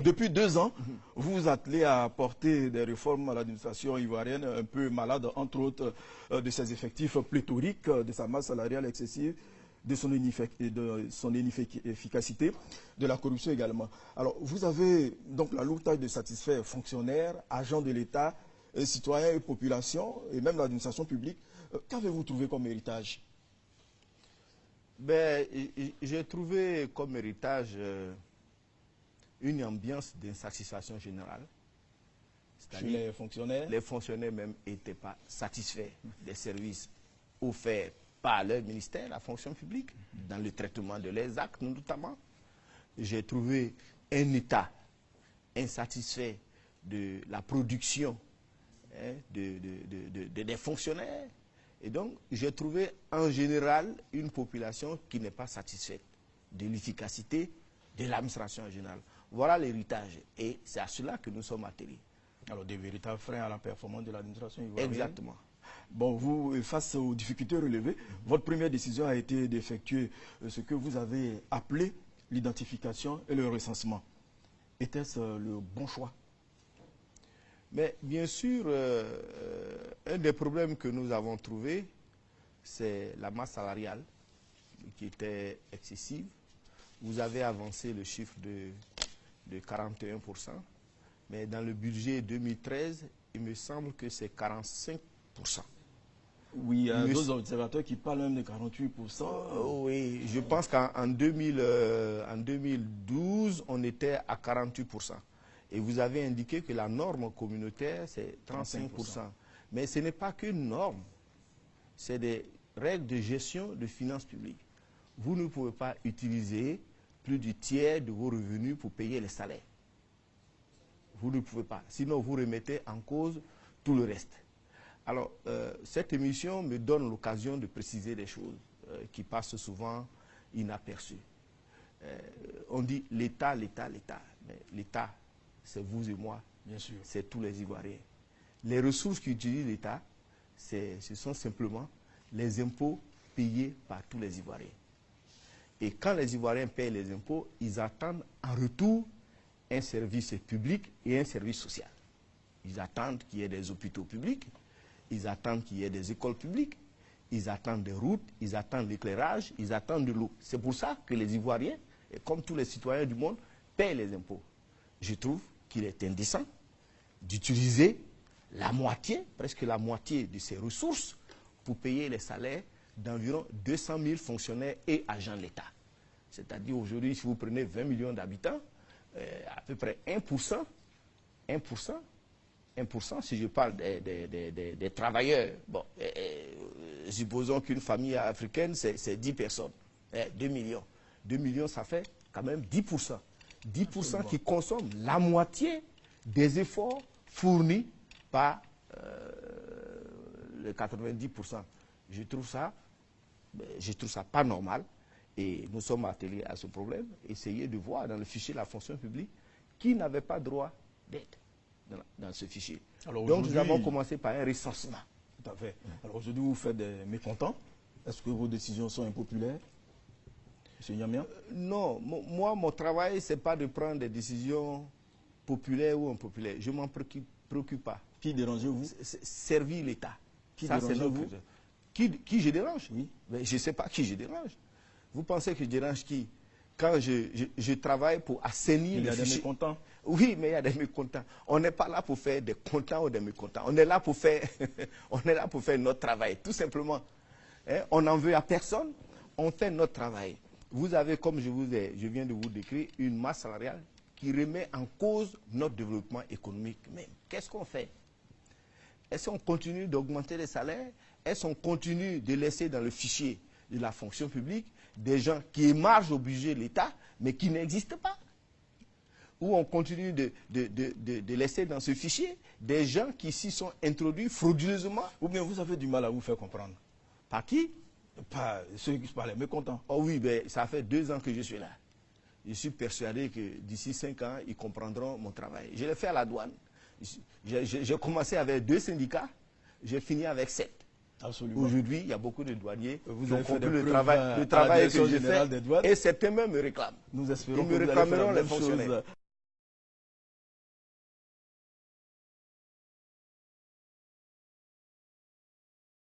depuis 2 ans, vous vous attelez à apporter des réformes à l'administration ivoirienne, un peu malade, entre autres, de ses effectifs pléthoriques, de sa masse salariale excessive, de son inefficacité, de la corruption également. Alors, vous avez donc la lourde tâche de satisfaire fonctionnaires, agents de l'État, citoyens et populations, et même l'administration publique. Qu'avez-vous trouvé comme héritage? Ben, j'ai trouvé comme héritage une ambiance d'insatisfaction générale. C'est-à-dire les fonctionnaires? Les fonctionnaires même n'étaient pas satisfaits des services offerts par leur ministère, la fonction publique, dans le traitement de leurs actes notamment. J'ai trouvé un État insatisfait de la production des fonctionnaires. Et donc, j'ai trouvé en général une population qui n'est pas satisfaite de l'efficacité de l'administration générale. Voilà l'héritage. Et c'est à cela que nous sommes atterrés. Alors, des véritables freins à la performance de l'administration ivoirienne. Exactement. Bon, vous, face aux difficultés relevées, votre première décision a été d'effectuer ce que vous avez appelé l'identification et le recensement. Était-ce le bon choix? Mais bien sûr, un des problèmes que nous avons trouvé, c'est la masse salariale qui était excessive. Vous avez avancé le chiffre de 41%, mais dans le budget 2013, il me semble que c'est 45%. Oui, il y a d'autres observateurs qui parlent même de 48%. Oui, je pense qu'en 2012, on était à 48%. Et vous avez indiqué que la norme communautaire, c'est 35%. Mais ce n'est pas qu'une norme, c'est des règles de gestion de finances publiques. Vous ne pouvez pas utiliser plus du tiers de vos revenus pour payer les salaires. Vous ne pouvez pas. Sinon, vous remettez en cause tout le reste. Alors, cette émission me donne l'occasion de préciser des choses qui passent souvent inaperçues. On dit l'État, l'État, l'État. Mais l'État, c'est vous et moi, bien sûr, c'est tous les Ivoiriens. Les ressources qu'utilise l'État, ce sont simplement les impôts payés par tous les Ivoiriens. Et quand les Ivoiriens payent les impôts, ils attendent en retour un service public et un service social. Ils attendent qu'il y ait des hôpitaux publics, ils attendent qu'il y ait des écoles publiques, ils attendent des routes, ils attendent l'éclairage, ils attendent de l'eau. C'est pour ça que les Ivoiriens, comme tous les citoyens du monde, payent les impôts. Je trouve qu'il est indécent d'utiliser la moitié, presque la moitié de ces ressources pour payer les salaires d'environ 200 000 fonctionnaires et agents de l'État. C'est-à-dire aujourd'hui, si vous prenez 20 millions d'habitants, à peu près 1%, si je parle des travailleurs, bon, supposons qu'une famille africaine, c'est 10 personnes, 2 millions. 2 millions, ça fait quand même 10%. 10% qui consomment la moitié des efforts fournis par les 90%. Je trouve ça pas normal. Et nous sommes attelés à ce problème. Essayez de voir dans le fichier de la fonction publique qui n'avait pas droit d'être dans ce fichier. Alors donc nous avons commencé par un recensement. Tout à fait. Alors aujourd'hui, vous faites des mécontents. Est-ce que vos décisions sont impopulaires? M. Niamia? Non, moi, mon travail, ce n'est pas de prendre des décisions populaires ou impopulaires. Je ne m'en préoccupe pas. Qui dérangez-vous? Servir l'État. Qui dérangez-vous? Qui je dérange? Oui. Mais je ne sais pas qui je dérange. Vous pensez que je dérange qui? Quand je travaille pour assainir les fichiers. Il y a des mécontents. Oui, mais il y a des mécontents. On n'est pas là pour faire des contents ou des mécontents. On est là pour faire, notre travail, tout simplement. Hein? On n'en veut à personne. On fait notre travail. Vous avez, comme je viens de vous décrire, une masse salariale qui remet en cause notre développement économique même. Qu'est-ce qu'on fait? Est-ce qu'on continue d'augmenter les salaires? Est-ce qu'on continue de laisser dans le fichier de la fonction publique des gens qui émargent au budget de l'État, mais qui n'existent pas? Ou on continue de laisser dans ce fichier des gens qui s'y sont introduits frauduleusement? Ou bien vous avez du mal à vous faire comprendre? Par qui? Par ceux qui parlaient mécontents. Oh oui, ben, ça fait 2 ans que je suis là. Je suis persuadé que d'ici 5 ans, ils comprendront mon travail. Je l'ai fait à la douane. J'ai commencé avec 2 syndicats, j'ai fini avec 7. Aujourd'hui, il y a beaucoup de douaniers qui ont compris le travail que j'ai fait et certains même me réclament. Nous espérons que me réclameront les fonctionnaires.